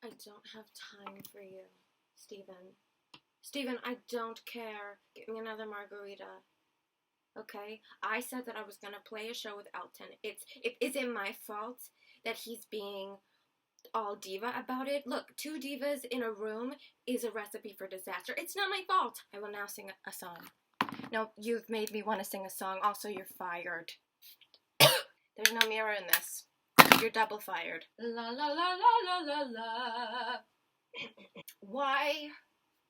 I don't have time for you, Steven. Steven, I don't care. Get me another margarita. Okay? I said that I was gonna play a show with Elton. Is it my fault that he's being all diva about it? Look, two divas in a room is a recipe for disaster. It's not my fault. I will now sing a song. No, you've made me want to sing a song. Also, you're fired. There's no mirror in this. You're double fired. La la la la la la la. Why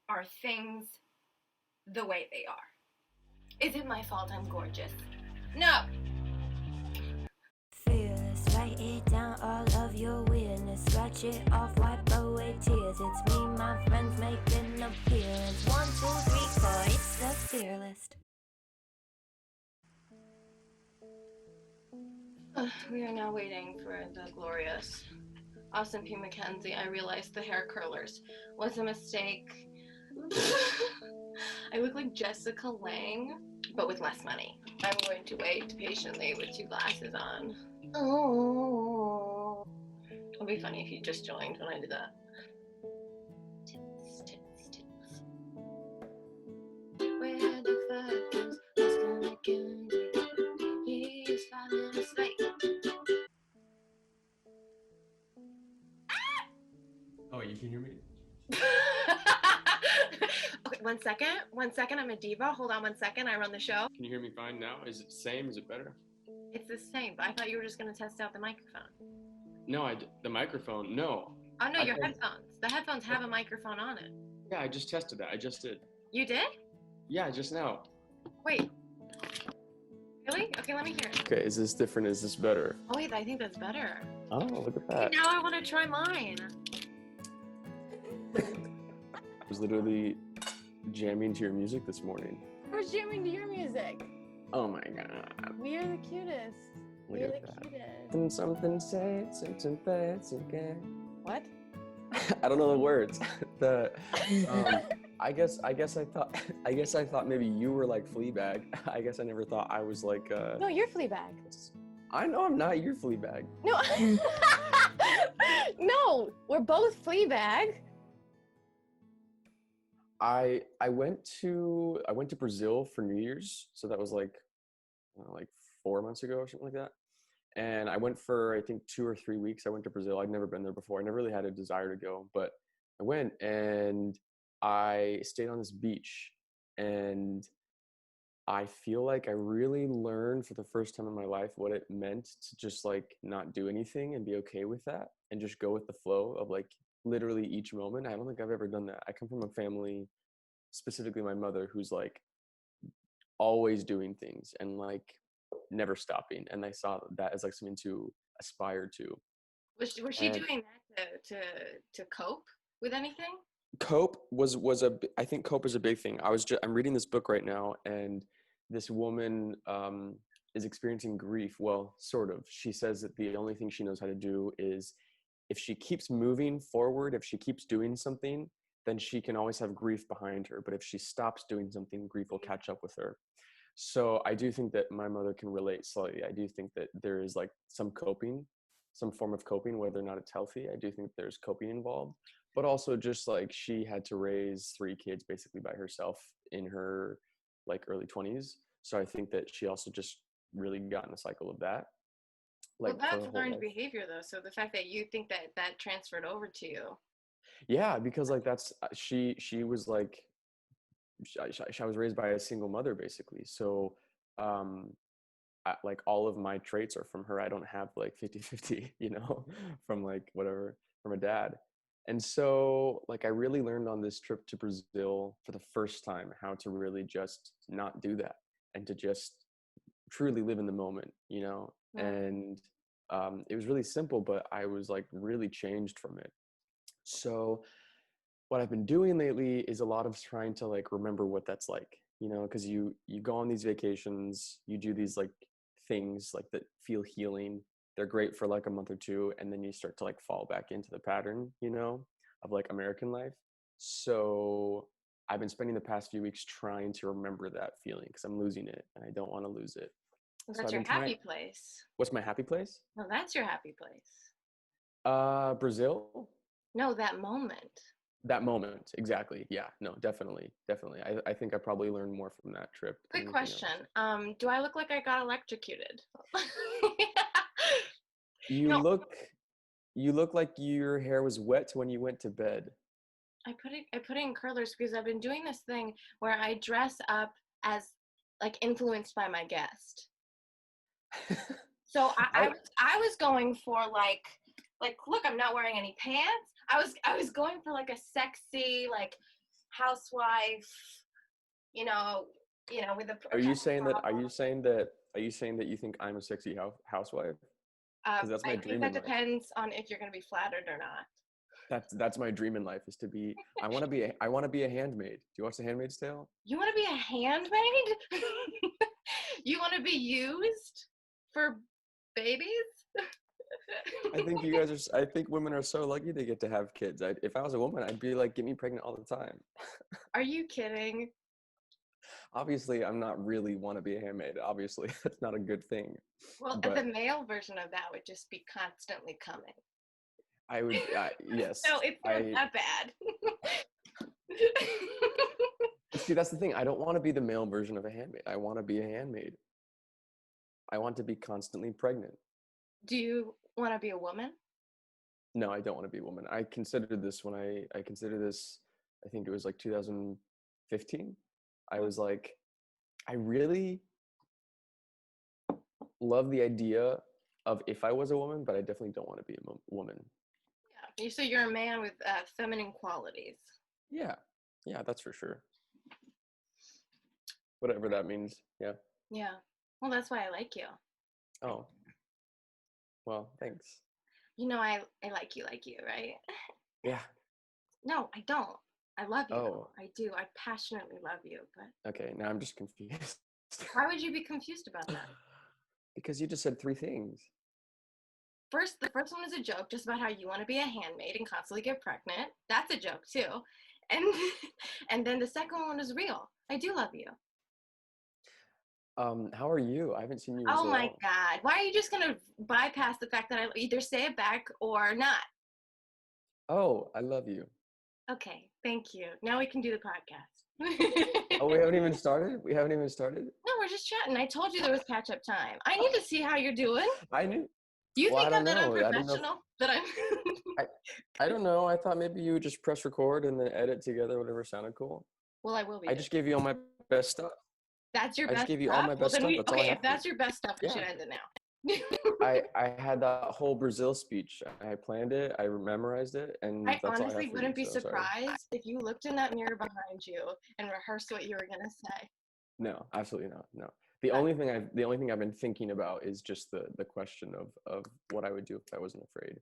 are things the way they are? Is it my fault I'm gorgeous? No. Fearless, write it down, all of your weirdness. Scratch it off, wipe away tears. It's me, my friends, making an appearance. 1, 2, 3, 4, it's the fearless. We are now waiting for the glorious Austin P. Mckenzie. I realized the hair curlers was a mistake. I look like Jessica Lange, but with less money. I'm going to wait patiently with 2 glasses on. Oh. It'll be funny if you just joined when I did that. Tits, tits, tits. Where the fuck is Austin Mckenzie? He's 5 minutes late. Oh, you can hear me? Okay, 1 second. 1 second. I'm a diva. Hold on 1 second. I run the show. Can you hear me fine now? Is it the same? Is it better? It's the same, but I thought you were just going to test out the microphone. No, the microphone. No. Oh, no, your headphones. The headphones have a microphone on it. Yeah, I just tested that. I just did. You did? Yeah, just now. Wait. Really? Okay, let me hear it. Okay, is this different? Is this better? Oh, wait, I think that's better. Oh, look at Okay, that. now I want to try mine. I was literally jamming to your music this morning. We're jamming to your music. Oh my god. We are the cutest. Look We're at the that. cutest. Something said, something that's okay. What? I don't know the words. I guess I thought maybe you were like Fleabag. I guess I never thought I was like No, you're Fleabag. I know I'm not your Fleabag. No. No, we're both Fleabag. I went to Brazil for New Year's, so that was like 4 months ago or something like that. And I went for I think 2 or 3 weeks. I went to Brazil. I'd never been there before. I never really had a desire to go, but I went and I stayed on this beach, and I feel like I really learned for the first time in my life what it meant to just like not do anything and be okay with that and just go with the flow of like literally each moment. I don't think I've ever done that. I come from a family, specifically my mother, who's like always doing things and like never stopping. And I saw that as like something to aspire to. Was she And doing that to cope with anything? cope I think cope is a big thing. I'm reading this book right now, and this woman is experiencing grief. Well, sort of. She says that the only thing she knows how to do is if she keeps moving forward, if she keeps doing something, then she can always have grief behind her. But if she stops doing something, grief will catch up with her. So I do think that my mother can relate slightly. I do think that there is like some form of coping, whether or not it's healthy. I do think there's coping involved, but also just like she had to raise 3 kids basically by herself in her like early 20s. So I think that she also just really got in a cycle of that. Well, Like for her that's whole learned life. behavior, though. So the fact that you think that transferred over to you. Yeah, because like that's she was like I was raised by a single mother basically. So like all of my traits are from her. I don't have like 50-50, from like whatever from a dad. And so like I really learned on this trip to Brazil for the first time how to really just not do that and to just truly live in the moment, Yeah. and it was really simple, but I was like really changed from it. So what I've been doing lately is a lot of trying to like remember what that's like, because you go on these vacations, you do these like things like that feel healing. They're great for like a month or two, and then you start to like fall back into the pattern, of like American life. So I've been spending the past few weeks trying to remember that feeling because I'm losing it and I don't want to lose it. So That's I've your been trying. happy place. What's my happy place? No, that's your happy place. Brazil. No, that moment. That moment, exactly. Yeah, no, definitely. I think I probably learned more from that trip than Quick anything question. else. Do I look like I got electrocuted? You No, look you look like your hair was wet when you went to bed. I put it in curlers because I've been doing this thing where I dress up as like influenced by my guest. So I I was going for like look, I'm not wearing any pants. I was going for like a sexy like housewife, you know, with a Are you saying that profile. you think I'm a sexy housewife? Because that's my I think dream that in life. depends on if you're going to be flattered or not. That's my dream in life is to be I want to be a handmaid. Do you watch The Handmaid's Tale? You want to be a handmaid? You want to be used for babies? I think women are so lucky they get to have kids. If I was a woman, I'd be like, get me pregnant all the time. Are you kidding? Obviously, I'm not really want to be a handmaid. Obviously, that's not a good thing. Well, the But male version of that would just be constantly coming. I would, yes, So it's not I that bad. see. That's the thing. I don't want to be the male version of a handmaid. I want to be a handmaid. I want to be constantly pregnant. Do you want to be a woman? No, I don't want to be a woman. I considered this when I considered this. I think it was like 2015. I was like, I really love the idea of if I was a woman, but I definitely don't want to be a woman. Yeah. So you're a man with feminine qualities. Yeah, yeah, that's for sure. Whatever that means. Yeah. Yeah. Well, that's why I like you. Oh, well, thanks. You know, I like you, right? Yeah. No, I don't. I love you. Oh, I do. I passionately love you. But okay. Now I'm just confused. why would you be confused about that? Because you just said three things. The first one is a joke, just about how you want to be a handmaid and constantly get pregnant. That's a joke too. And and then the second one is real. I do love you. How are you? I haven't seen you in Oh so my long. God. Why are you just gonna bypass the fact that I either say it back or not? Oh, I love you. Okay, thank you. Now we can do the podcast. Oh, we haven't even started? We haven't even started? No, we're just chatting. I told you there was catch up time. I need to see how you're doing. I knew. Do you Well, I think don't I'm that know. I don't know. unprofessional? That I'm. I, I don't know. I thought maybe you would just press record and then edit together whatever sounded cool. Well, I will be I doing. just gave you all my best stuff. That's your I just best gave you all stuff. my Well, best then stuff. we. That's all I Okay, have. if that's your best stuff, we should Yeah. end it now. I had that whole Brazil speech. I planned it. I memorized it, and I that's all I honestly have for you. wouldn't be So sorry. surprised if you looked in that mirror behind you and rehearsed what you were gonna say. No, absolutely not. No. But- The only thing I've been thinking about is just the question of what I would do if I wasn't afraid.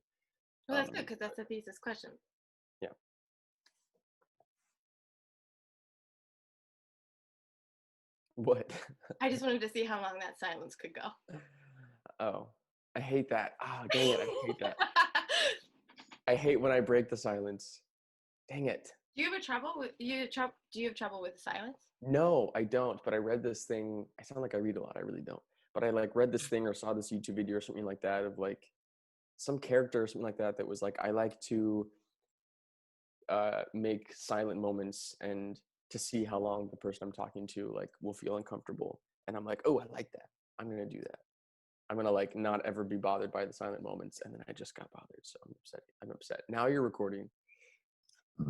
Well, that's good because that's a thesis question. Yeah. What? I just wanted to see how long that silence could go. Oh, I hate that. Ah, dang it! I hate that. I hate when I break the silence. Dang it. Do you have trouble with Do you have trouble with silence? No, I don't. But I read this thing. I sound like I read a lot. I really don't. But I like read this thing or saw this YouTube video or something like that of like some character or something like that that was like, I like to make silent moments and to see how long the person I'm talking to like will feel uncomfortable. And I'm like, oh, I like that. I'm gonna do that. I'm gonna like not ever be bothered by the silent moments. And then I just got bothered, so I'm upset. I'm upset. Now you're recording.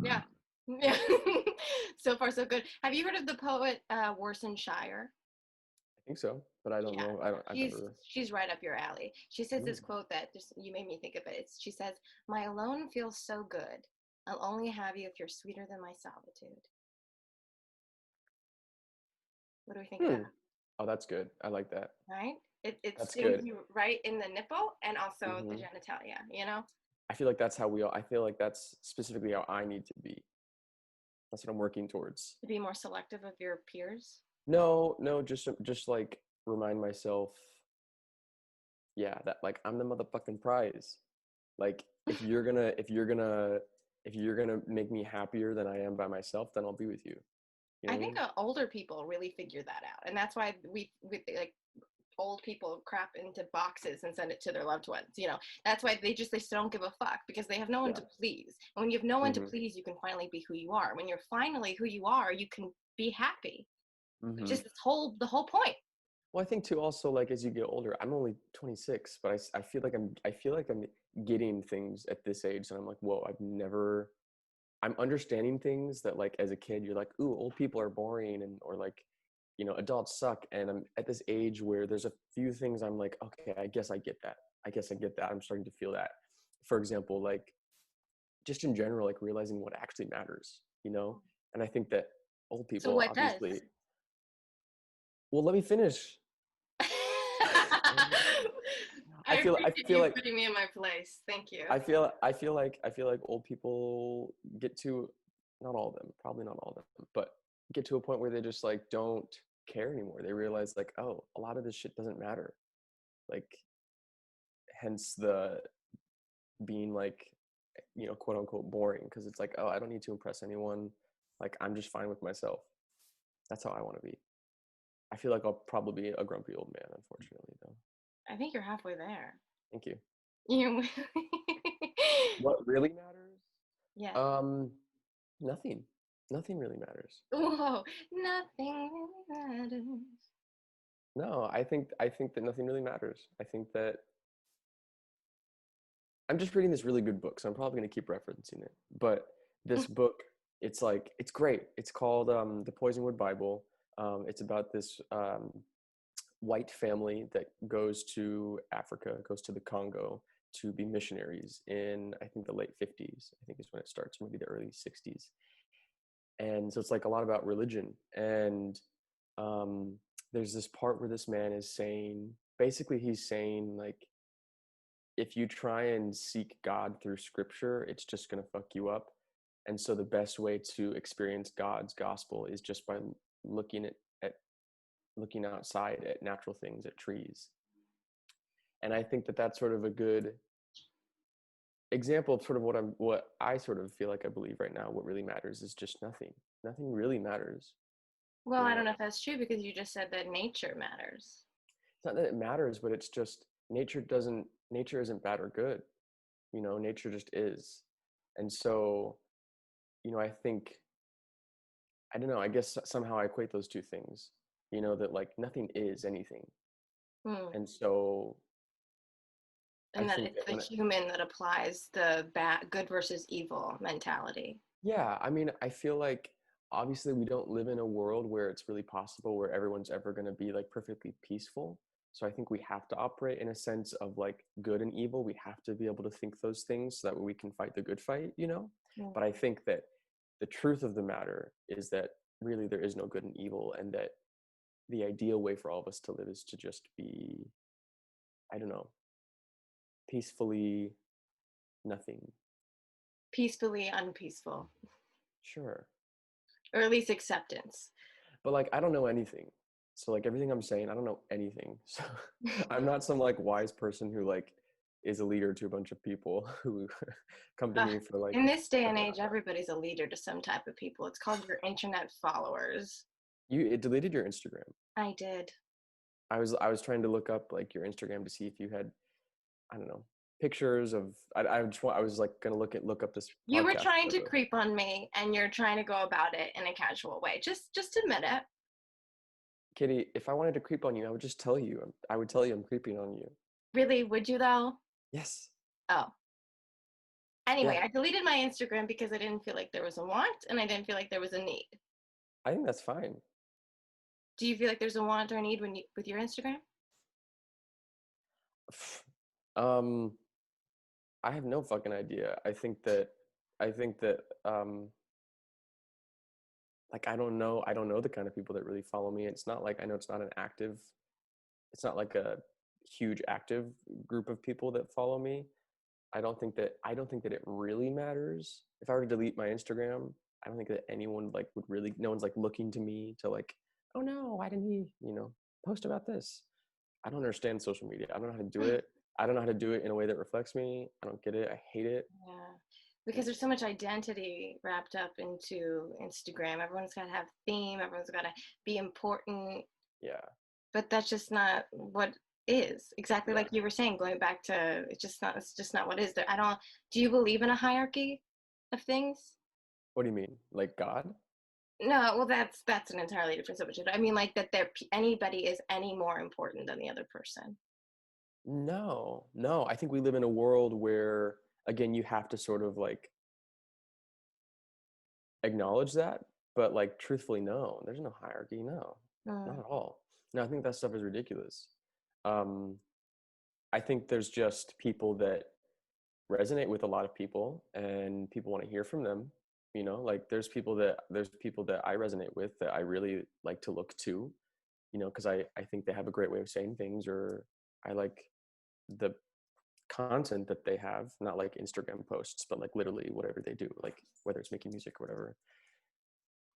Yeah. Yeah. So far, so good. Have you heard of the poet Warson Shire? I think so, but I don't Yeah. know. I've never. She's right up your alley. She says this Mm. quote that just you made me think of it. She says, "My alone feels so good. I'll only have you if you're sweeter than my solitude." What do we think of that? Oh, that's good. I like that. Right? It That's stings good. you right in the nipple and also the Hmm. genitalia, you know? I feel like that's how we all. I feel like that's specifically how I need to be. That's what I'm working towards. To be more selective of your peers. No, no, just like remind myself, yeah, that like I'm the motherfucking prize. Like if you're gonna make me happier than I am by myself, then I'll be with you. You know I what I think mean? older people really figure that out. And that's why we like old people crap into boxes and send it to their loved ones. You know, that's why they just don't give a fuck, because they have no one Yeah. to please. And when you have no one to Mhm. please, you can finally be who you are. When you're finally who you are, you can be happy. Which is the whole point. Well, I think too, also, like, as you get older, I'm only 26, but I feel like I'm getting things at this age, and I'm like, whoa, I'm understanding things that, like, as a kid, you're like, ooh, old people are boring, or like, you know, adults suck. And I'm at this age where there's a few things I'm like, okay, I guess I get that. I'm starting to feel that. For example, like, just in general, like, realizing what actually matters, you know? And I think that old So people, what does? obviously, well, let me finish. I I appreciate feel you like putting me in my place. Thank you. I feel like old people get to, not all of them, probably not all of them, but get to a point where they just, like, don't care anymore. They realize, like, oh, a lot of this shit doesn't matter. Like, hence the being, like, you know, quote unquote boring, because it's like, oh, I don't need to impress anyone. Like, I'm just fine with myself. That's how I want to be. I feel like I'll probably be a grumpy old man, unfortunately, though. I think you're halfway there. Thank you. You. What really matters? Yeah. Nothing. Nothing really matters. Whoa. Nothing really matters. No, I think that nothing really matters. I think that I'm just reading this really good book, so I'm probably going to keep referencing it. But this book, it's like, it's great. It's called The Poisonwood Bible. It's about this white family that goes to Africa, goes to the Congo to be missionaries in, I think, the late 50s. I think is when it starts, maybe the early 60s. And so it's like a lot about religion. And there's this part where this man is saying, basically he's saying, like, if you try and seek God through scripture, it's just going to fuck you up. And so the best way to experience God's gospel is just by looking at looking outside at natural things, at trees. And I think that that's sort of a good example of sort of what I sort of feel like I believe right now. What really matters is just nothing. Nothing really matters. Well, I You don't know, know if that's true, because you just said that nature matters. it's not that it matters, but it's just nature isn't bad or good. You know, nature just is. And so, you know, I don't know, I guess somehow I equate those two things, you know, that, like, nothing is anything. Hmm. And so I And that think it's that the when human that applies the good versus evil mentality. yeah, I mean, I feel like obviously we don't live in a world where it's really possible where everyone's ever going to be, like, perfectly peaceful. So I think we have to operate in a sense of, like, good and evil. We have to be able to think those things so that we can fight the good fight, you know? Hmm. But I think that the truth of the matter is that really there is no good and evil, and that the ideal way for all of us to live is to just be, I don't know, peacefully nothing. Peacefully unpeaceful, Sure. or at least acceptance. But, like, I don't know anything. So, like, everything I'm saying, I don't know anything. So I'm not some, like, wise person who, like, is a leader to a bunch of people who come to me for, like, In this day and advice. age, everybody's a leader to some type of people. It's called your internet followers. It deleted your Instagram. I did. I was trying to look up, like, your Instagram to see if you had, I don't know, pictures of, I was like gonna look up this You were podcast trying to photo. creep on me, and you're trying to go about it in a casual way. Just admit it. Kitty, if I wanted to creep on you, I would just tell you. I would tell you I'm creeping on you. Really, would you though? Yes. Oh. Anyway, Yeah. I deleted my Instagram because I didn't feel like there was a want, and I didn't feel like there was a need. I think that's fine. Do you feel like there's a want or a need with your Instagram? Um, I have no fucking idea. I think that like, I don't know the kind of people that really follow me. It's not like, I know it's not it's not like a huge active group of people that follow me. I don't think that it really matters. If I were to delete my Instagram, I don't think that anyone, like, would really, no one's, like, looking to me to, like, oh no, why didn't he, you know, post about this? I don't understand social media. I don't know how to do it. I don't know how to do it in a way that reflects me. I don't get it. I hate it. Yeah. Because there's so much identity wrapped up into Instagram. Everyone's got to have theme. Everyone's got to be important. Yeah. But that's just not what is. Exactly Yeah. like you were saying, going back to it's just not what is there. I don't Do you believe in a hierarchy of things? What do you mean? Like God? No, well that's an entirely different subject. I mean like that anybody is any more important than the other person. No, no. I think we live in a world where, again, you have to sort of like acknowledge that, but like truthfully, no, there's no hierarchy. No, not Mm. at all. No, I think that stuff is ridiculous. Um, I think there's just people that resonate with a lot of people, and people want to hear from them. You know, like there's people that I resonate with that I really like to look to. You know, because I think they have a great way of saying things, or I like the content that they have, not like Instagram posts, but like literally whatever they do, like whether it's making music or whatever.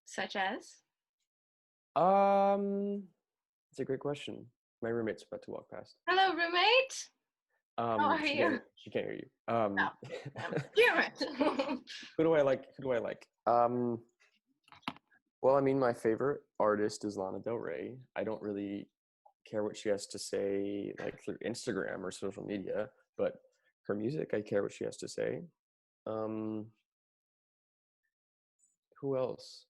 Such as? Um, it's a great question. My roommate's about to walk past. Hello, roommate. How are you? She can't hear you. Oh, damn it. Who do I like? Who do I like? Well, I mean, my favorite artist is Lana Del Rey. I don't really care what she has to say, like through Instagram or social media, but her music, I care what she has to say. Um, who else?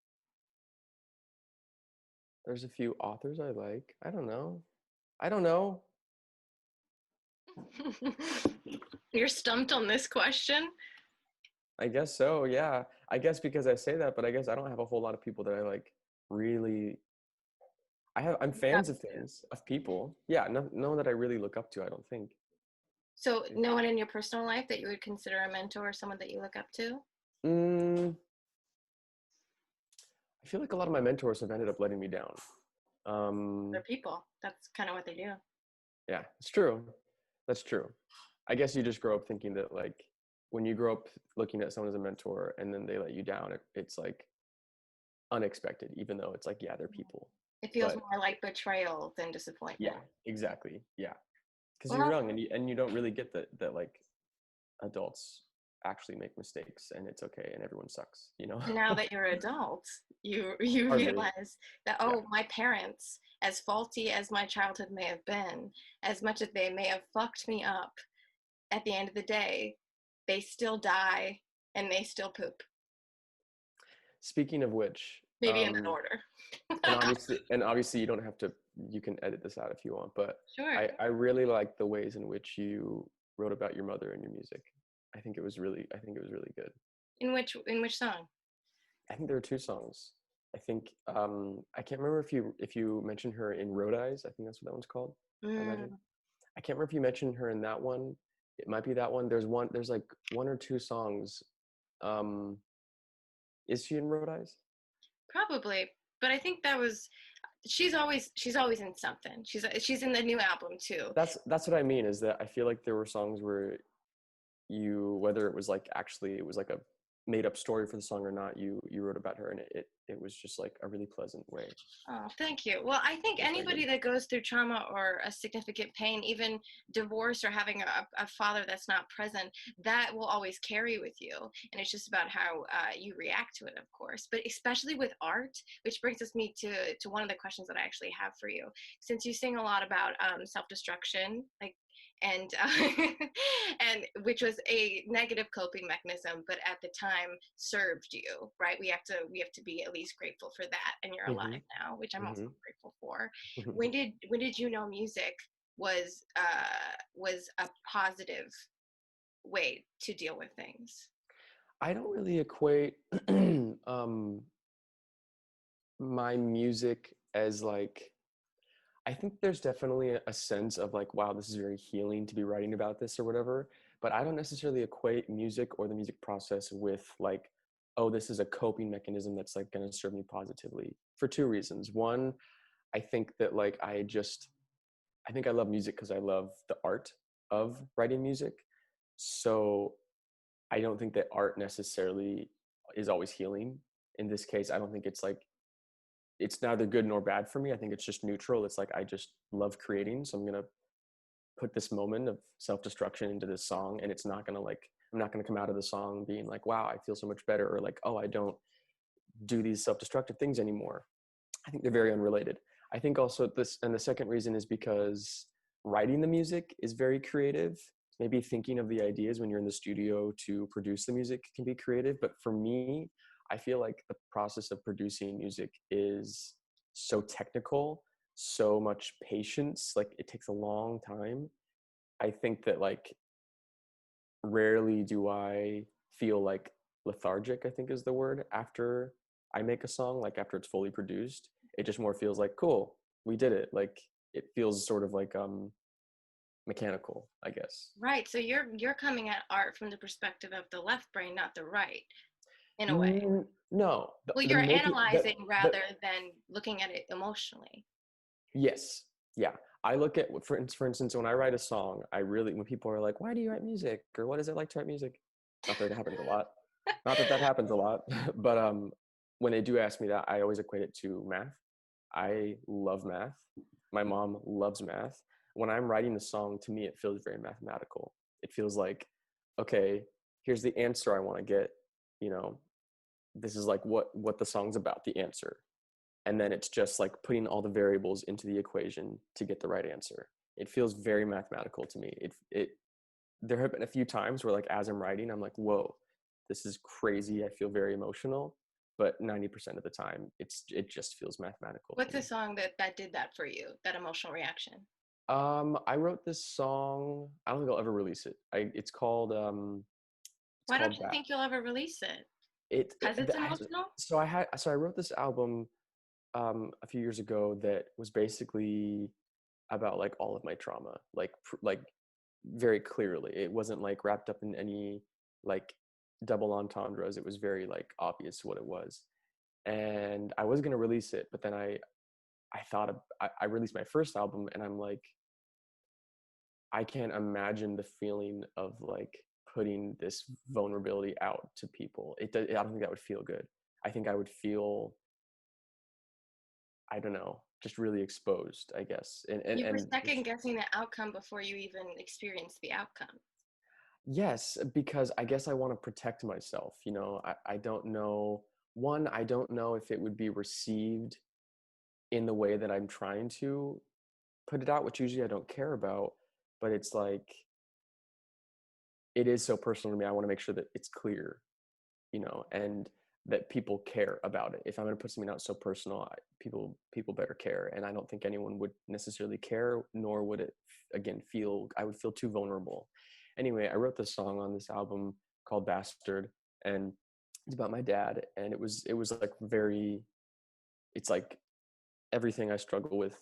There's a few authors I like. I don't know. I don't know. You're stumped on this question. I guess so. Yeah. I guess because I say that, but I guess I don't have a whole lot of people that I like really. I'm fans of things, of people. Yeah. No one that I really look up to, I don't think. So, no one in your personal life that you would consider a mentor or someone that you look up to? Mm, I feel like a lot of my mentors have ended up letting me down. They're people. That's kind of what they do. Yeah, it's true. That's true. I guess you just grow up thinking that like when you grow up looking at someone as a mentor and then they let you down, it's like unexpected, even though it's like, yeah, they're people. It feels But more like betrayal than disappointment. yeah, exactly. Yeah. Because you're Well, young and you don't really get that like adults actually make mistakes and it's okay and everyone sucks, you know? now that you're an adult, you Hardly. realize that, Yeah. oh, my parents, as faulty as my childhood may have been, as much as they may have fucked me up, at the end of the day, they still die and they still poop. Speaking of which, Maybe in that order. and obviously you don't have to, you can edit this out if you want, but Sure. I really like the ways in which you wrote about your mother and your music. I think it was really good. In which song? I think there are two songs. I think I can't remember if you mentioned her in Road Eyes. I think that's what that one's called. I imagine. I can't remember if you mentioned her in that one. It might be that one. There's like one or two songs. Um, is she in Road Eyes? Probably, but I think that was she's always in something. She's in the new album too. That's what I mean, is that I feel like there were songs where you, whether it was like actually it was like a made up story for the song or not, you wrote about her and it was just like a really pleasant way. Oh, thank you. Well, I think That's very anybody good. that goes through trauma or a significant pain, even divorce or having a father that's not present, that will always carry with you. And it's just about how you react to it, of course. But especially with art, which brings me to one of the questions that I actually have for you. Since you sing a lot about self-destruction, like and and which was a negative coping mechanism, but at the time served you, right? We have to be at least grateful for that, and you're Hmm. alive now, which I'm also Hmm. grateful for. When did you know music was a positive way to deal with things? I don't really equate my music as like, I think there's definitely a sense of like, wow, this is very healing to be writing about this or whatever. But I don't necessarily equate music or the music process with like, oh, this is a coping mechanism that's like going to serve me positively, for two reasons. One, I think that like I think I love music because I love the art of writing music. So I don't think that art necessarily is always healing. In this case, I don't think it's like, it's neither good nor bad for me. I think it's just neutral. It's like I just love creating, so I'm gonna put this moment of self-destruction into this song, and it's not gonna like, I'm not gonna come out of the song being like, wow, I feel so much better, or like, oh, I don't do these self-destructive things anymore. I think they're very unrelated. I think also this, and the second reason is because writing the music is very creative. Maybe thinking of the ideas when you're in the studio to produce the music can be creative. But for me, I feel like the process of producing music is so technical, so much patience. Like it takes a long time. I think that like rarely do I feel like lethargic, I think is the word, after I make a song, like after it's fully produced. It just more feels like, cool, we did it. Like it feels sort of like mechanical, I guess. Right. So you're coming at art from the perspective of the left brain, not the right, in a way. No, Well, the you're making analyzing the rather than looking at it emotionally. yes, yeah. I look at, for instance, when I write a song, I really, when people are like, why do you write music, or what is it like to write music? Not that it happens a lot. Not that that happens a lot, but when they do ask me that, I always equate it to math. I love math. My mom loves math. When I'm writing a song, to me, it feels very mathematical. It feels like, okay, here's the answer I want to get. You know, this is like what the song's about, the answer. And then it's just like putting all the variables into the equation to get the right answer. It feels very mathematical to me. It there have been a few times where like as I'm writing, I'm like, whoa, this is crazy. I feel very emotional. But 90% of the time, it just feels mathematical What's to a me. song that did that for you, that emotional reaction? I wrote this song. I don't think I'll ever release it. It's Why don't called you that. think you'll ever release it? Because It it's has, emotional? so I wrote this album a few years ago that was basically about like all of my trauma, like very clearly. It wasn't like wrapped up in any like double entendres. It was very like obvious what it was. And I was gonna release it, but then I thought I released my first album, and I'm like, I can't imagine the feeling of like putting this vulnerability out to people. I don't think that would feel good. I think I would feel, I don't know, just really exposed, I guess. You were And second guessing the outcome before you even experienced the outcome. yes, because I guess I want to protect myself. You know, I don't know. One, I don't know if it would be received in the way that I'm trying to put it out, which usually I don't care about. But it's like, it is so personal to me. I want to make sure that it's clear, you know, and that people care about it. If I'm going to put something out so personal, people better care. And I don't think anyone would necessarily care, nor would it, again, feel, I would feel too vulnerable. Anyway, I wrote this song on this album called Bastard, and it's about my dad. And it was like very, it's like everything I struggle with,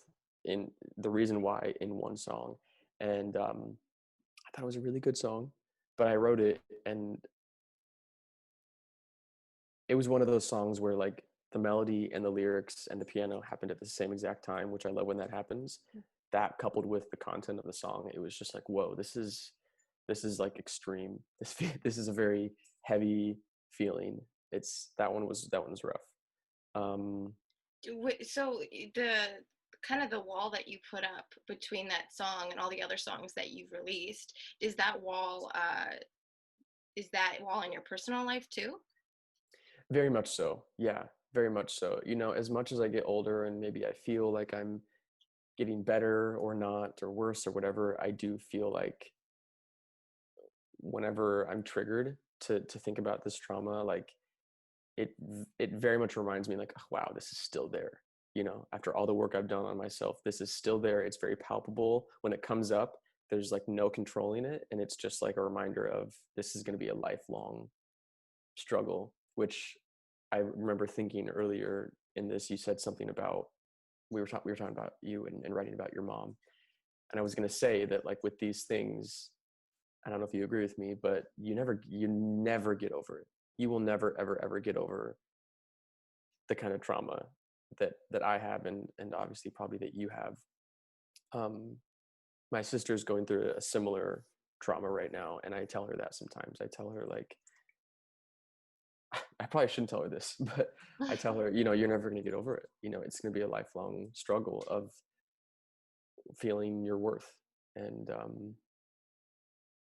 in the reason why, in one song. And I thought it was a really good song, but I wrote it, and it was one of those songs where like the melody and the lyrics and the piano happened at the same exact time, which I love when that happens. That coupled with the content of the song, it was just like, whoa, this is like extreme. This is a very heavy feeling. That one was rough. Um, So the kind of the wall that you put up between that song and all the other songs that you've released, is that wall in your personal life too? very much so. Yeah, very much so. You know, as much as I get older and maybe I feel like I'm getting better or not, or worse or whatever, I do feel like whenever I'm triggered to think about this trauma, like it very much reminds me like, oh, wow, this is still there. You know, after all the work I've done on myself, this is still there. It's very palpable. When it comes up, there's like no controlling it, and it's just like a reminder of, this is going to be a lifelong struggle. Which I remember thinking earlier in this, you said something about, we were talking about you and writing about your mom, and I was going to say that like with these things, I don't know if you agree with me, but you never get over it. You will never ever ever get over the kind of trauma that I have, and obviously probably that you have. Um, my sister's going through a similar trauma right now, and I tell her that sometimes. I tell her like, I probably shouldn't tell her this, but I tell her, you know, you're never going to get over it. You know, it's going to be a lifelong struggle of feeling your worth. And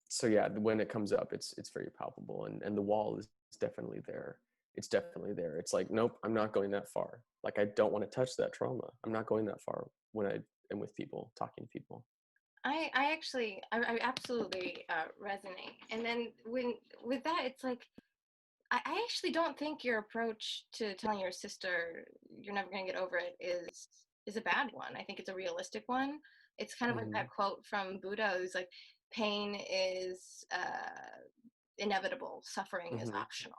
so yeah, when it comes up, it's very palpable, and the wall is definitely there. it's definitely there. It's like, nope, I'm not going that far. Like, I don't want to touch that trauma. I'm not going that far when I am with people, talking to people. I absolutely resonate. And then with that, it's like, I actually don't think your approach to telling your sister you're never going to get over it is a bad one. I think it's a realistic one. It's kind of like that quote from Buddha, who's like, pain is inevitable, suffering is optional.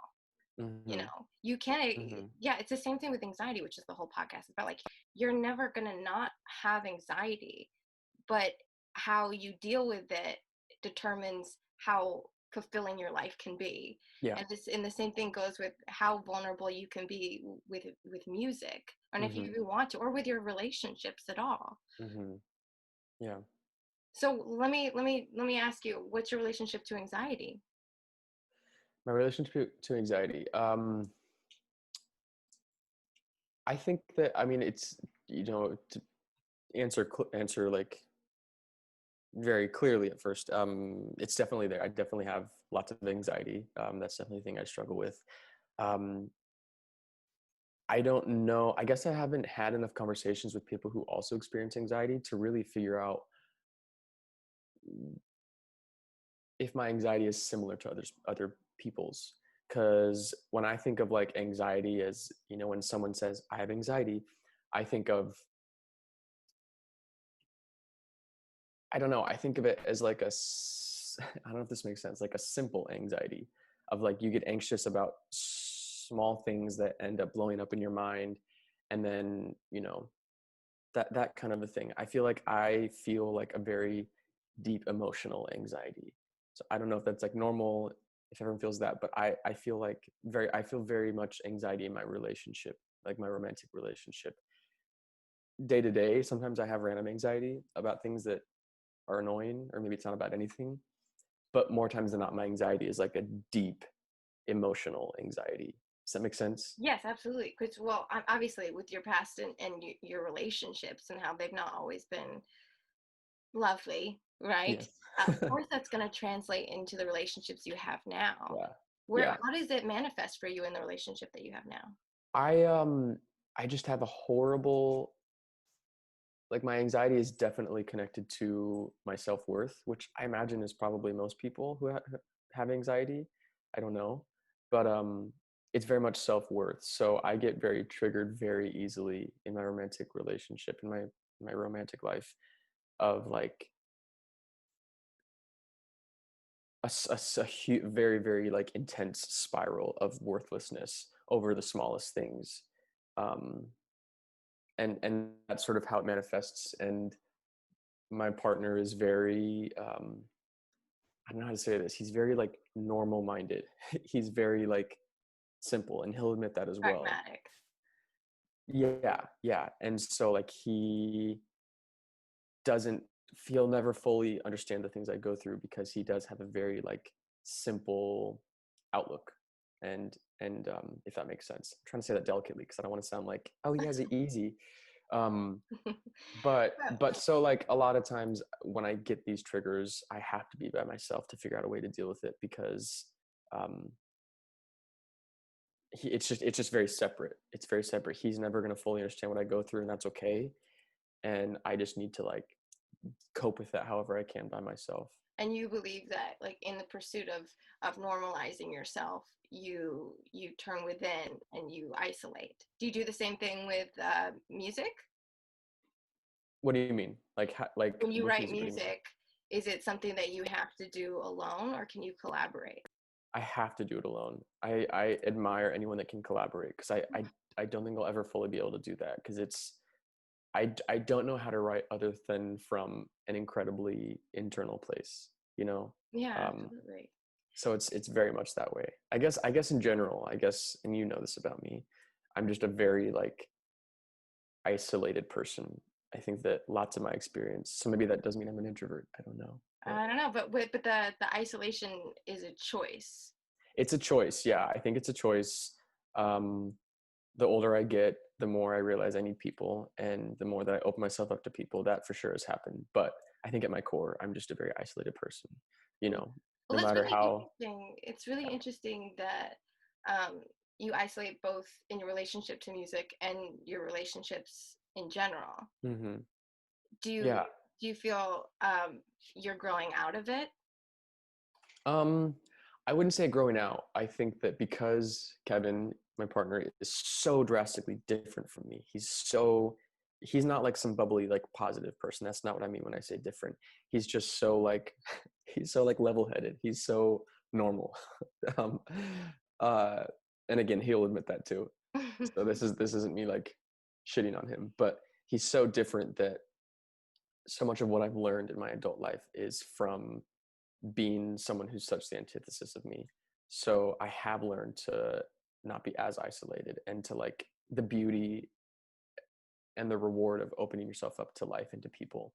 You know, you can't, yeah, it's the same thing with anxiety, which is the whole podcast. It's about like, you're never going to not have anxiety, but how you deal with it determines how fulfilling your life can be. Yeah. And the same thing goes with how vulnerable you can be with music, and if you want to, or with your relationships at all. Yeah. So let me ask you, what's your relationship to anxiety? My relationship to anxiety. I think that, I mean, it's, you know, to answer like very clearly at first, it's definitely there. I definitely have lots of anxiety. That's definitely a thing I struggle with. I don't know. I guess I haven't had enough conversations with people who also experience anxiety to really figure out if my anxiety is similar to other people's. Because when I think of like anxiety as, you know, when someone says I have anxiety, I think of, I don't know, I think of it as like I don't know if this makes sense, like a simple anxiety of like, you get anxious about small things that end up blowing up in your mind. And then, you know, that kind of a thing. I feel like I feel like a very deep emotional anxiety. So I don't know if that's like normal, if everyone feels that, but I feel like I feel very much anxiety in my relationship, like my romantic relationship. Day to day, sometimes I have random anxiety about things that are annoying, or maybe it's not about anything, but more times than not, my anxiety is like a deep emotional anxiety. Does that make sense? Yes, absolutely. Because, well, obviously with your past and your relationships and how they've not always been lovely, right? Yes. Of course, that's going to translate into the relationships you have now. Yeah. Where, how does it manifest for you in the relationship that you have now? I just have a horrible, like, my anxiety is definitely connected to my self-worth, which I imagine is probably most people who have anxiety. I don't know, but it's very much self-worth. So I get very triggered very easily in my romantic relationship, in my romantic life, of like very, very like intense spiral of worthlessness over the smallest things. Um, and that's sort of how it manifests. And my partner is very, I don't know how to say this, he's very like normal minded. He's very like simple, and he'll admit that as well. Pragmatic. Yeah. And so like he doesn't feel, never fully understand the things I go through, because he does have a very like simple outlook. And if that makes sense, I'm trying to say that delicately because I don't want to sound like, oh, he has it easy. But so like a lot of times when I get these triggers, I have to be by myself to figure out a way to deal with it, because it's just very separate. It's very separate. He's never going to fully understand what I go through, and that's okay. And I just need to like cope with that however I can by myself. And you believe that, like, in the pursuit of normalizing yourself, you turn within and you isolate. Do you do the same thing with music? What do you mean? Like When you with write music, what do you mean? music, is it something that you have to do alone, or can you collaborate? I have to do it alone. I admire anyone that can collaborate, because I don't think I'll ever fully be able to do that, because it's, I don't know how to write other than from an incredibly internal place, you know? Yeah, absolutely. So it's very much that way. I guess in general, and you know this about me, I'm just a very like isolated person. I think that lots of my experience, so maybe that doesn't mean I'm an introvert. I don't know. I don't know, but the isolation is a choice. It's a choice. Yeah, I think it's a choice. The older I get, the more I realize I need people, and the more that I open myself up to people. That for sure has happened. But I think at my core, I'm just a very isolated person. You know, Well, no that's matter really how. interesting. It's really interesting that you isolate both in your relationship to music and your relationships in general. Mm-hmm. Do you Yeah. do you feel you're growing out of it? I wouldn't say growing out. I think that because Kevin, my partner, is so drastically different from me. He's not like some bubbly, like positive person. That's not what I mean when I say different. He's just so like, he's so like level-headed. He's so normal. um, uh, and again, he'll admit that too. So this isn't me like shitting on him, but he's so different that so much of what I've learned in my adult life is from being someone who's such the antithesis of me. So I have learned to not be as isolated and to like the beauty and the reward of opening yourself up to life and to people.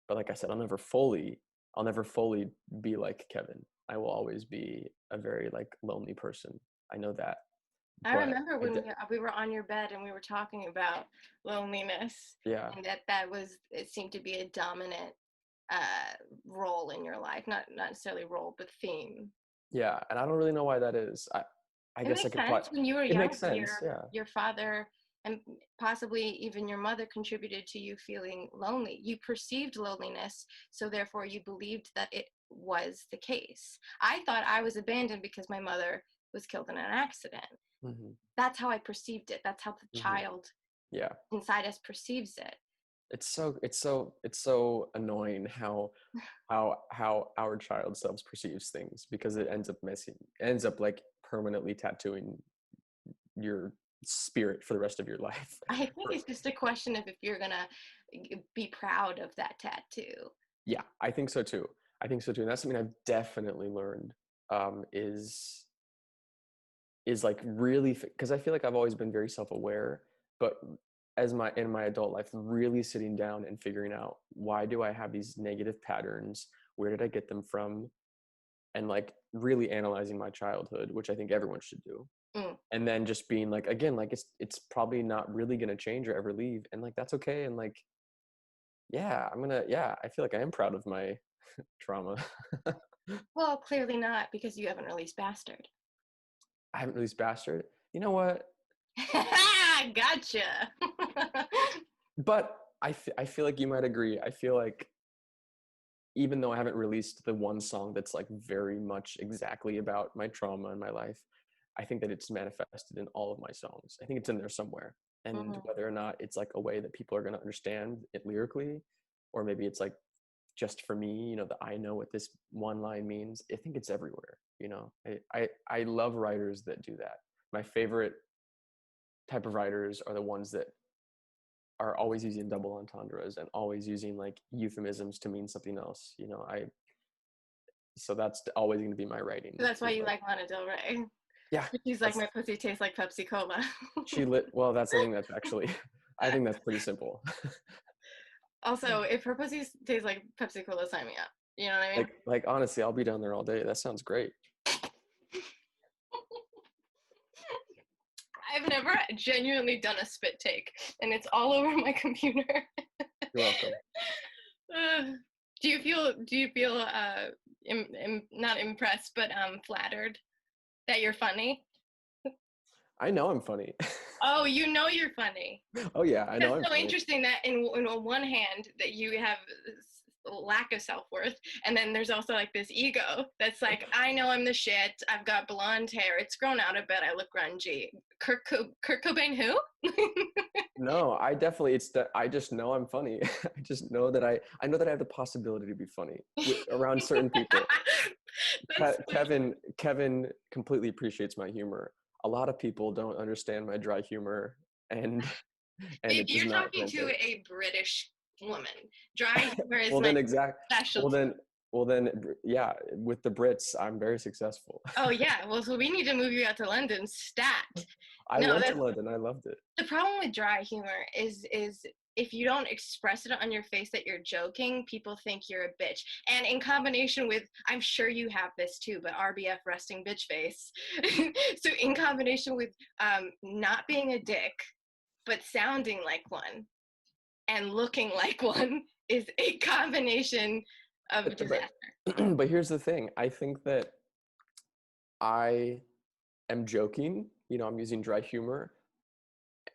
But like I said, I'll never fully be like Kevin. I will always be a very like lonely person. I know that. I But remember when we were on your bed and we were talking about loneliness, yeah, and it seemed to be a dominant role in your life, not necessarily role, but theme. yeah, and I don't really know why that is. I It guess I makes could sense. When you were it young, makes sense, yeah. your father and possibly even your mother contributed to you feeling lonely. You perceived loneliness, so therefore you believed that it was the case. I thought I was abandoned because my mother was killed in an accident. Mm-hmm. That's how I perceived it. That's how the Mm-hmm. child Yeah. inside us perceives it. It's so annoying how our child selves perceives things, because it ends up like permanently tattooing your spirit for the rest of your life. I think it's just a question of if you're gonna be proud of that tattoo. Yeah, I think so too. And that's something I've definitely learned, is like really, because I feel like I've always been very self-aware, but in my adult life, really sitting down and figuring out, why do I have these negative patterns, where did I get them from, and like really analyzing my childhood, which I think everyone should do. And then just being like, again, like it's probably not really going to change or ever leave, and like that's okay. And like, yeah, I feel like I am proud of my trauma. Well, clearly not, because you haven't released Bastard. I haven't released Bastard. You know what? Gotcha. But I feel like you might agree. I feel like even though I haven't released the one song that's like very much exactly about my trauma in my life, I think that it's manifested in all of my songs. I think it's in there somewhere. And whether or not it's like a way that people are going to understand it lyrically, or maybe it's like just for me, you know, that I know what this one line means, I think it's everywhere. You know, I love writers that do that. My favorite type of writers are the ones that are always using double entendres and always using like euphemisms to mean something else. You know, so that's always going to be my writing. So that's why you like Lana Del Rey. Yeah. She's like, my pussy tastes like Pepsi Cola. Well, that's something that's actually, I think that's pretty simple. Also, if her pussy tastes like Pepsi Cola, sign me up. You know what I mean? Like honestly, I'll be down there all day. That sounds great. I've never genuinely done a spit take, and it's all over my computer. You're welcome. Do you feel not impressed, but flattered that you're funny? I know I'm funny. Oh, you know you're funny. Oh yeah, I know. It's so interesting that in one hand that you have lack of self-worth, and then there's also like this ego that's like, I know I'm the shit, I've got blonde hair, it's grown out a bit, I look grungy. Kurt Cobain who? No, I definitely, I just know I'm funny. I just know that I know that I have the possibility to be funny around certain people. Kevin completely appreciates my humor. A lot of people don't understand my dry humor, and if you're talking to a British woman, dry humor is special. Well then, yeah, with the Brits, I'm very successful. Oh yeah, well, so we need to move you out to London, stat. I went to London, I loved it. The problem with dry humor is if you don't express it on your face that you're joking, people think you're a bitch. And in combination with, I'm sure you have this too, but RBF, resting bitch face. So in combination with not being a dick, but sounding like one and looking like one is a combination of disaster. But here's the thing. I think that I am joking, I'm using dry humor.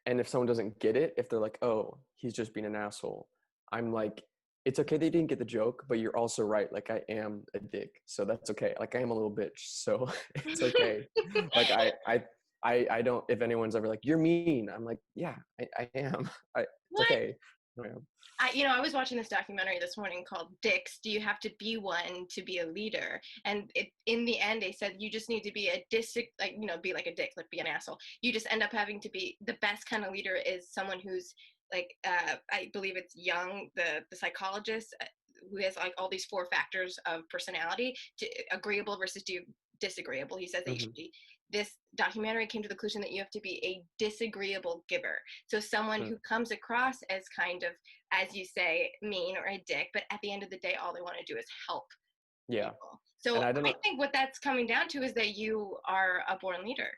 And if someone doesn't get it, if they're like, oh, he's just being an asshole, I'm like, it's okay they didn't get the joke, but you're also right. Like, I am a dick, so that's okay. Like, I am a little bitch, so it's okay. Like, I don't. If anyone's ever like, you're mean, I'm like, yeah, I am. It's What? okay. I am. I was watching this documentary this morning called Dicks. Do you have to be one to be a leader? And in the end, they said you just need to be be like a dick, like be an asshole. You just end up having to be the best kind of leader is someone who's like, I believe it's Young, the psychologist, who has like all these 4 factors of personality, agreeable versus disagreeable. He says that you should be. This documentary came to the conclusion that you have to be a disagreeable giver. So someone who comes across as kind of, as you say, mean or a dick, but at the end of the day, all they want to do is help Yeah. people. So And I don't know. I think what that's coming down to is that you are a born leader.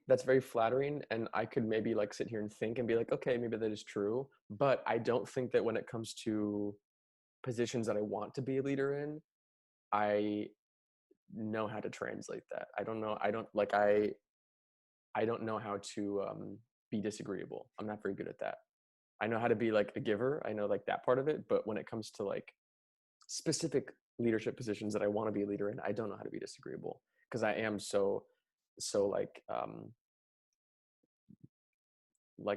That's very flattering, and I could maybe like sit here and think and be like, okay, maybe that is true, but I don't think that when it comes to positions that I want to be a leader in, I know how to translate that. I don't know. I don't know how to be disagreeable. I'm not very good at that. I know how to be like a giver. I know like that part of it, but when it comes to like specific leadership positions that I want to be a leader in, I don't know how to be disagreeable because I am so like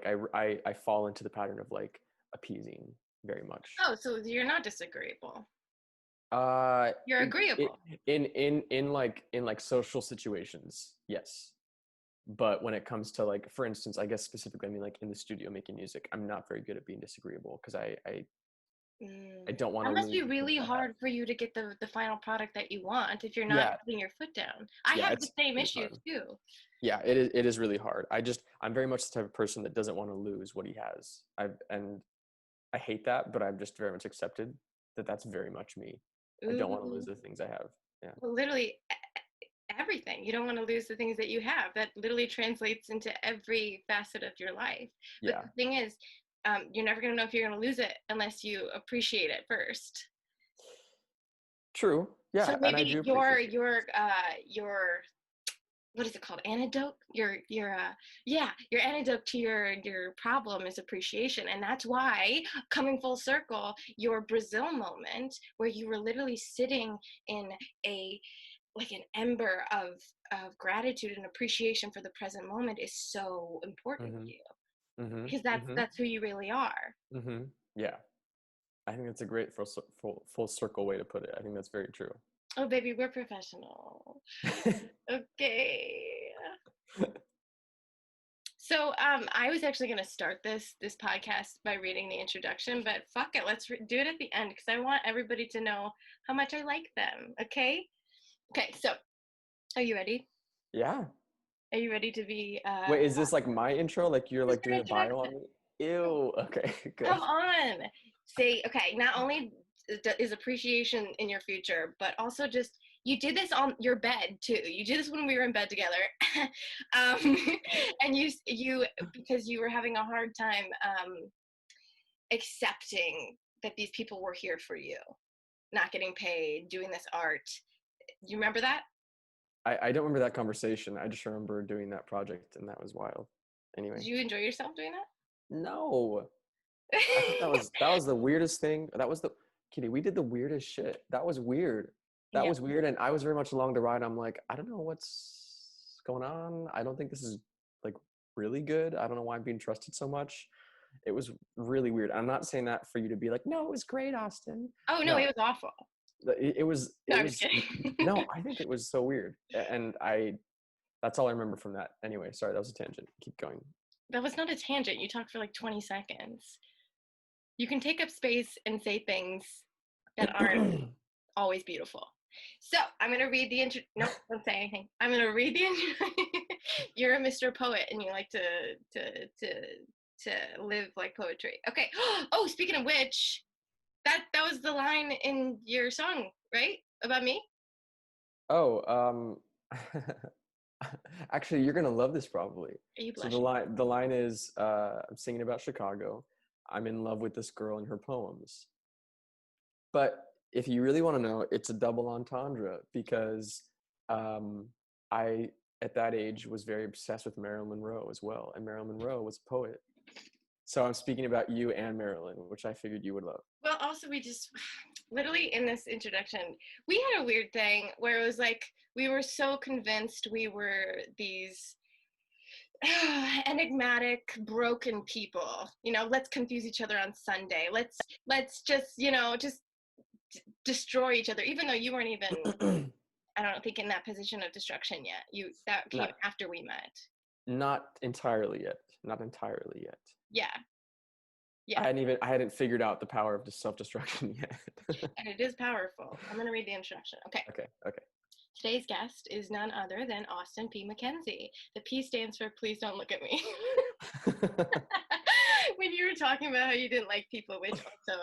I fall into the pattern of like appeasing very much. Oh, so you're not disagreeable. Uh, You're agreeable. in like social situations, yes. But when it comes to like, for instance, I guess specifically, I mean like in the studio making music, I'm not very good at being disagreeable because I don't want That to must lose be the really things I have. hard for you to get the final product that you want if you're not Yeah, putting your foot down. I yeah, have the it's same really issues hard. too. Yeah, it is really hard. I'm very much the type of person that doesn't want to lose what he has. And I hate that, but I've just very much accepted that that's very much me. I don't want to lose Ooh, the things I have. Yeah. literally everything. You don't want to lose the things that you have. That literally translates into every facet of your life. But Yeah. the thing is, you're never going to know if you're going to lose it unless you appreciate it first. True. So Yeah, and I maybe do your appreciate it. your what is it called, antidote, your antidote to your problem is appreciation. And that's why, coming full circle, your Brazil moment where you were literally sitting in a like an ember of gratitude and appreciation for the present moment is so important Mhm. to you, Mhm. because that's Mhm. that's who you really are. Mhm. Yeah. I think that's a great full circle way to put it. I think that's very true. Oh baby, we're professional. Okay. So I was actually going to start this podcast by reading the introduction, but fuck it, let's do it at the end because I want everybody to know how much I like them. Okay. Okay. So are you ready? Yeah. Are you ready to be Wait, is this like my intro? Like you're this is like your doing a bio introduction? on me? Ew. Okay, good. Come on. Say, okay, not only is appreciation in your future, but also just you did this on your bed too. You did this when we were in bed together. um, and you because you were having a hard time accepting that these people were here for you, not getting paid, doing this art. You remember that? I don't remember that conversation. I just remember doing that project and that was wild. Did Anyway. you enjoy yourself doing No. that? I think that was the weirdest thing. That was the Kitty, we did the weirdest shit. That was weird. That Yeah. was weird. And I was very much along the ride. I'm like, I don't know what's going on. I don't think this is like really good. I don't know why I'm being trusted so much. It was really weird. I'm not saying that for you to be like, no, it was great, Austin. Oh no, it No, was awful. it No, I'm just was, kidding. no, I think it was so weird. And that's all I remember from that. Anyway, sorry, that was a tangent. Keep going. That was not a tangent. You talked for like 20 seconds. You can take up space and say things that aren't always beautiful. So I'm gonna read the intro. Nope, don't say anything. I'm gonna read the intro. You're a Mr. Poet, and you like to live like poetry. Okay. Oh, speaking of which, that was the line in your song, right? About me? Oh, actually, you're gonna love this probably. Are you So blushing? the line is, I'm singing about Chicago. I'm in love with this girl and her poems. But if you really want to know, it's a double entendre because um, I at that age was very obsessed with Marilyn Monroe as well, and Marilyn Monroe was a poet. So I'm speaking about you and Marilyn, which I figured you would love. Well, also we just literally in this introduction, we had a weird thing where it was like we were so convinced we were these enigmatic, broken people. Let's confuse each other on Sunday. Let's just just destroy each other, even though you weren't even I don't think in that position of destruction yet. That came after we met. Not entirely yet. Not entirely yet. Yeah. I hadn't figured out the power of self-destruction yet. And it is powerful. I'm going to read the introduction. Okay. Today's guest is none other than Austin P. Mckenzie. The P stands for Please Don't Look at Me. When you were talking about how you didn't like people, which also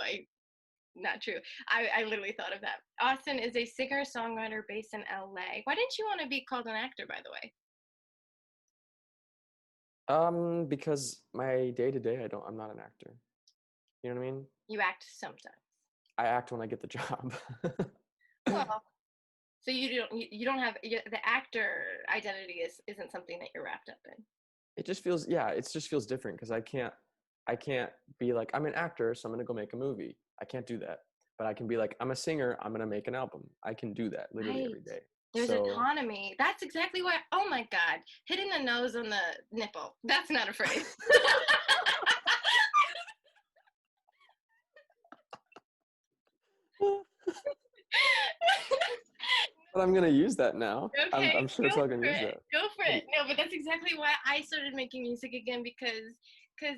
not true. I literally thought of that. Austin is a singer-songwriter based in LA. Why didn't you want to be called an actor, by the way? Because my day-to-day, I'm not an actor. You know what I mean? You act sometimes. I act when I get the job. Well, so you don't have the actor identity isn't something that you're wrapped up in. It just feels different because I can't be like, I'm an actor, so I'm gonna go make a movie. I can't do that. But I can be like, I'm a singer, I'm gonna make an album. I can do that literally every day. There's autonomy. That's exactly why. Oh my God, hitting the nose on the nipple. That's not a phrase. But I'm gonna use that now. Okay, I'm sure it's all gonna use that. Go for it. No, but that's exactly why I started making music again, because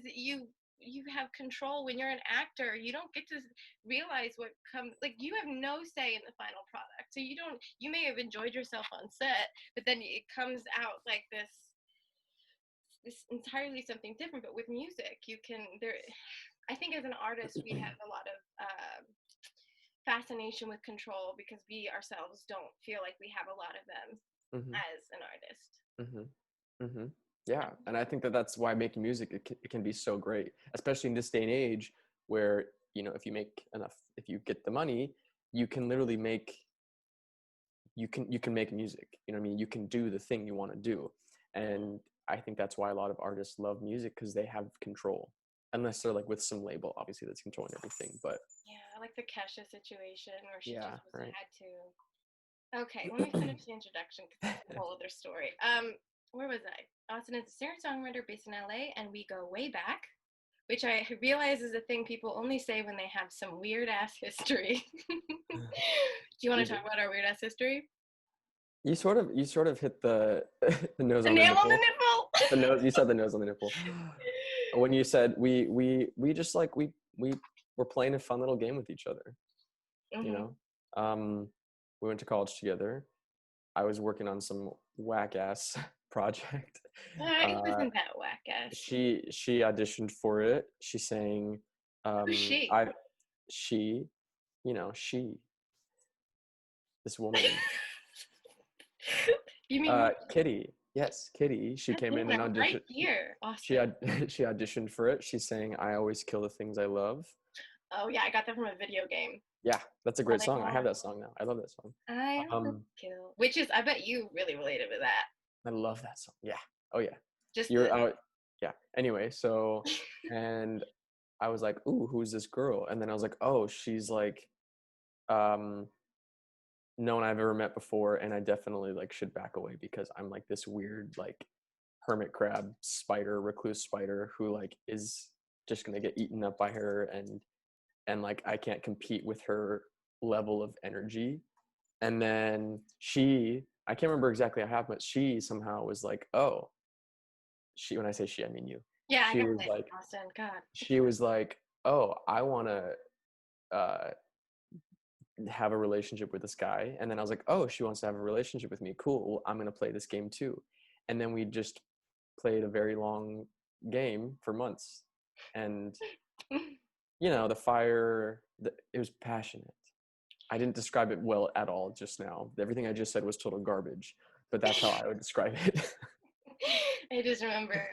you have control. When you're an actor, you don't get to realize what comes. Like, you have no say in the final product. So you may have enjoyed yourself on set, but then it comes out like this entirely something different. But with music, I think as an artist, we have a lot of fascination with control because we ourselves don't feel like we have a lot of them as an artist. Yeah, and I think that's why making music it can be so great, especially in this day and age where if you get the money, you can literally make music. You know what I mean? You can do the thing you want to do, and I think that's why a lot of artists love music, because they have control. Unless they're like with some label, obviously, that's controlling everything. But yeah, like the Kesha situation where she had to. Okay, let me finish the introduction because that's a whole other story. Where was I? Austin is a singer-songwriter based in LA, and we go way back, which I realize is a thing people only say when they have some weird-ass history. Do you want to talk about our weird-ass history? You sort of hit the nose the on the nail nipple. on the nipple. The nose. You said the nose on the nipple. When you said we just like we were playing a fun little game with each other. We went to college together. I was working on some whack ass project. It wasn't that whack ass. She auditioned for it. She sang. Who's she? She. This woman. You mean Kitty? Yes, Kitty. She came in and auditioned. Right here, Austin. She auditioned for it. She sang "I Always Kill the Things I Love." Oh yeah, I got that from a video game. Yeah, that's a great song. I have that song now. I love that song. I kill, which is, I bet you really related with that. I love that song. Yeah. Oh yeah. Yeah. Anyway, so and I was like, "Ooh, who's this girl?" And then I was like, "Oh, she's like, no one I've ever met before, and I definitely like should back away because I'm like this weird like hermit crab spider, recluse spider who like is just gonna get eaten up by her, and like I can't compete with her level of energy." And then I can't remember exactly how it happened, but she somehow was like, "Oh," when I say she, I mean you. Yeah, she I was like, Austin. God. She was like, "Oh, I want to have a relationship with this guy." And then I was like, "Oh, she wants to have a relationship with me. Cool. Well, I'm gonna play this game too." And then we just played a very long game for months, and the fire. It was passionate. I didn't describe it well at all just now. Everything I just said was total garbage, but that's how I would describe it. I just remember,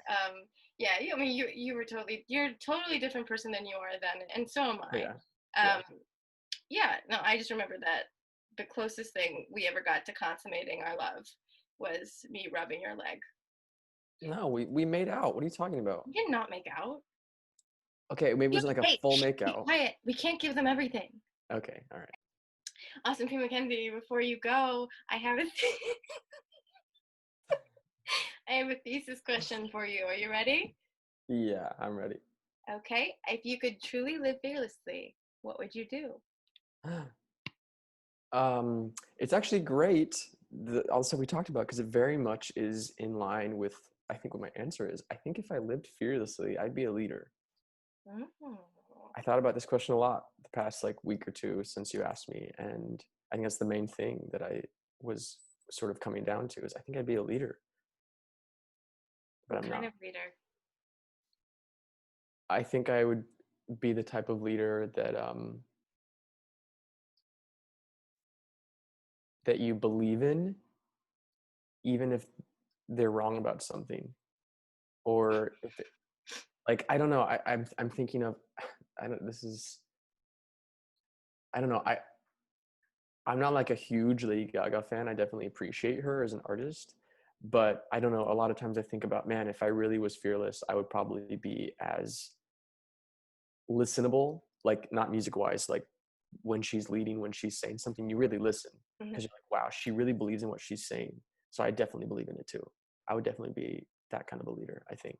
yeah, I mean, you're a totally different person than you are then, and so am I. Yeah, no, I just remember that the closest thing we ever got to consummating our love was me rubbing your leg. No, we made out. What are you talking about? We did not make out. Okay, maybe it wasn't like a full Be makeout. quiet. We can't give them everything. Okay, all right. Awesome P. Mckenzie, before you go, I have a thesis question for you. Are you ready? Yeah, I'm ready. Okay. If you could truly live fearlessly, what would you do? It's actually great, all the stuff we talked about, because it very much is in line with, I think, what my answer is. I think if I lived fearlessly, I'd be a leader. I thought about this question a lot the past like week or two since you asked me, and I think that's the main thing that I was sort of coming down to is I think I'd be a leader. But What I'm kind not. of leader? I think I would be the type of leader that you believe in, even if they're wrong about something, or if it, like I don't know. I'm thinking of I don't. This is I don't know. I'm not like a huge Lady Gaga fan. I definitely appreciate her as an artist, but I don't know. A lot of times I think about, man, if I really was fearless, I would probably be as listenable, like not music wise, like when she's leading, when she's saying something, you really listen because you're like, wow, she really believes in what she's saying. So I definitely believe in it too. I would definitely be that kind of a leader, I think.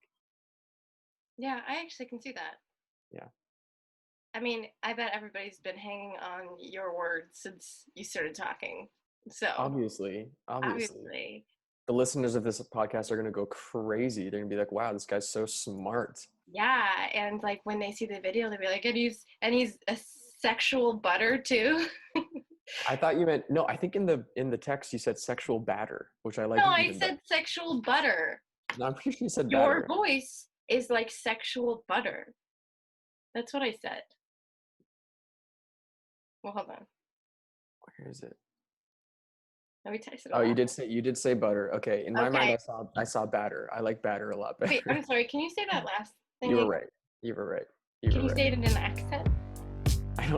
Yeah, I actually can see that. Yeah. I mean, I bet everybody's been hanging on your words since you started talking. So Obviously. The listeners of this podcast are going to go crazy. They're going to be like, wow, this guy's so smart. Yeah, and like when they see the video, they'll be like, and he's a sexual butter too. I thought you meant no. I think in the text you said sexual batter, which I like. No, I even said better. sexual butter. No, I'm pretty sure you said Your batter. voice is like sexual butter. That's what I said. Well, hold on. Where is it? Let me text it. Oh, you did say butter. Okay, in my mind, I saw batter. I like batter a lot better. Wait, I'm sorry. Can you say that last thing? You were right. You were right. Can you say it in an accent?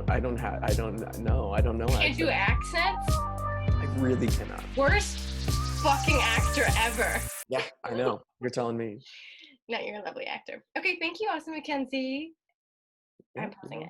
I don't know. Can't do accents? I really cannot. Worst fucking actor ever. Yeah, I know. You're telling me. No, you're a lovely actor. Okay, thank you, Awesome Mckenzie. Yeah, I'm pausing it.